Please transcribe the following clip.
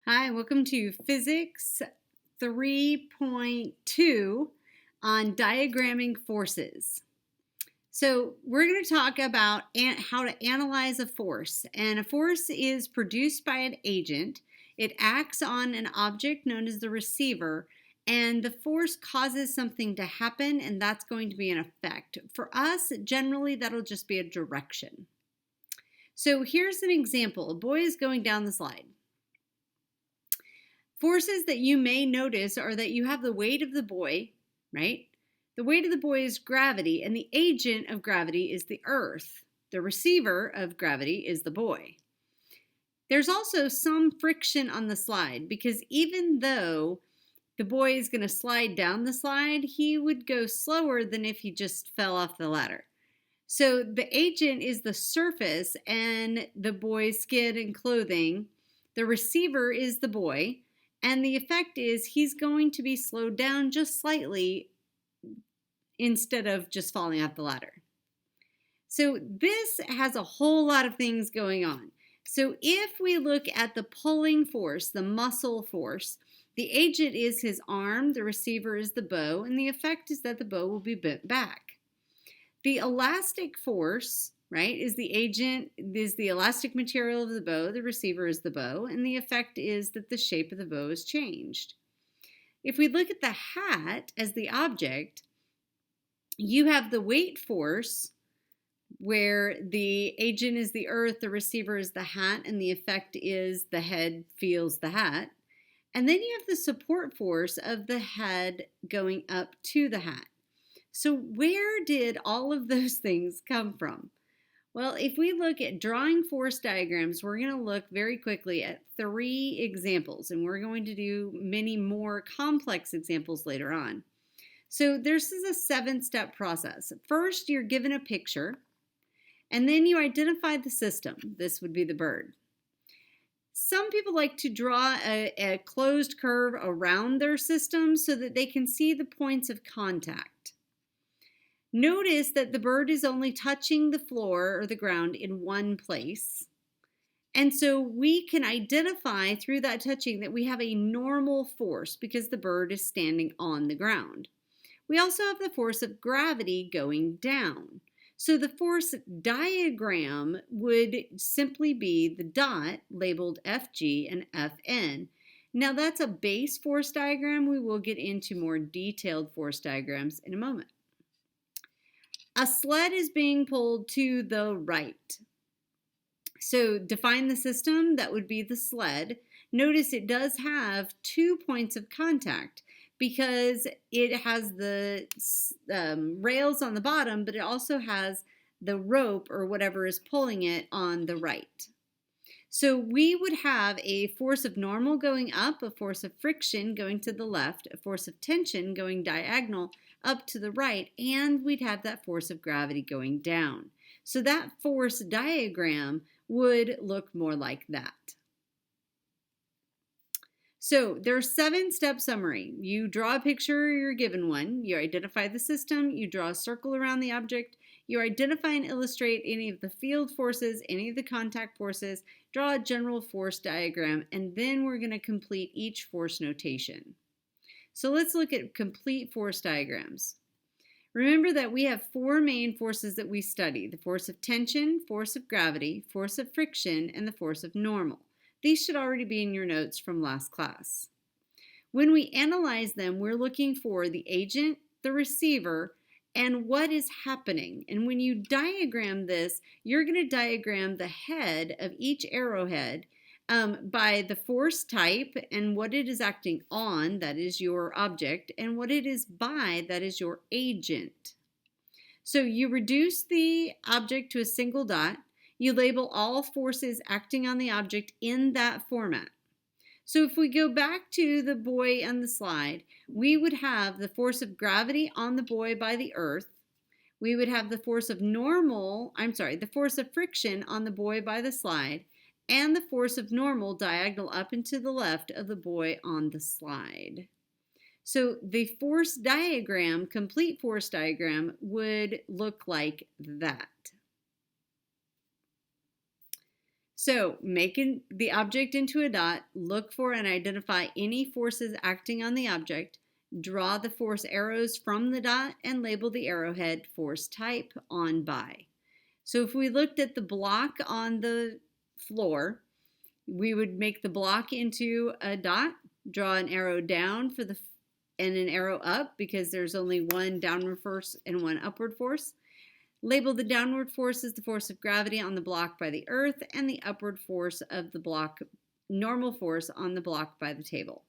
Hi, welcome to Physics 3.2 on diagramming forces. So we're going to talk about how to analyze a force. And a force is produced by an agent. It acts on an object known as the receiver, and the force causes something to happen, and that's going to be an effect. For us, generally, that'll just be a direction. So here's an example. A boy is going down the slide. Forces that you may notice are that you have the weight of the boy, right? The weight of the boy is gravity, and the agent of gravity is the earth. The receiver of gravity is the boy. There's also some friction on the slide because even though the boy is going to slide down the slide, he would go slower than if he just fell off the ladder. So the agent is the surface and the boy's skin and clothing. The receiver is the boy. And the effect is he's going to be slowed down just slightly instead of just falling off the ladder. So this has a whole lot of things going on. So if we look at the pulling force, the muscle force, the agent is his arm, the receiver is the bow, and the effect is that the bow will be bent back. The elastic force, right, is the agent, is the elastic material of the bow, the receiver is the bow, and the effect is that the shape of the bow is changed. If we look at the hat as the object, you have the weight force where the agent is the earth, the receiver is the hat, and the effect is the head feels the hat. And then you have the support force of the head going up to the hat. So where did all of those things come from? Well, if we look at drawing force diagrams, we're going to look very quickly at 3 examples, and we're going to do many more complex examples later on. So this is a 7-step process. First, you're given a picture, and then you identify the system. This would be the bird. Some people like to draw a closed curve around their system so that they can see the points of contact. Notice that the bird is only touching the floor or the ground in one place. And so we can identify through that touching that we have a normal force because the bird is standing on the ground. We also have the force of gravity going down. So the force diagram would simply be the dot labeled FG and FN. Now that's a base force diagram. We will get into more detailed force diagrams in a moment. A sled is being pulled to the right. So define the system, that would be the sled. Notice it does have 2 points of contact because it has the rails on the bottom, but it also has the rope or whatever is pulling it on the right. So we would have a force of normal going up, a force of friction going to the left, a force of tension going diagonal up to the right, and we'd have that force of gravity going down. So that force diagram would look more like that. So there's 7-step summary. You draw a picture, you're given one. You identify the system, you draw a circle around the object, you identify and illustrate any of the field forces, any of the contact forces, draw a general force diagram, and then we're going to complete each force notation. So let's look at complete force diagrams. Remember that we have 4 main forces that we study: the force of tension, force of gravity, force of friction, and the force of normal. These should already be in your notes from last class. When we analyze them, we're looking for the agent, the receiver, and what is happening. And when you diagram this, you're going to diagram the head of each arrowhead by the force type and what it is acting on, that is your object, and what it is by, that is your agent. So you reduce the object to a single dot. You label all forces acting on the object in that format. So if we go back to the boy on the slide, we would have the force of gravity on the boy by the earth. We would have the force of the force of friction on the boy by the slide, and the force of normal diagonal up and to the left of the boy on the slide. So the force diagram, complete force diagram, would look like that. So, making the object into a dot, look for and identify any forces acting on the object, draw the force arrows from the dot, and label the arrowhead force type on by. So if we looked at the block on the floor, we would make the block into a dot, draw an arrow down for the and an arrow up because there's only one downward force and one upward force. Label the downward force as the force of gravity on the block by the earth and the upward force of the block, normal force on the block by the table.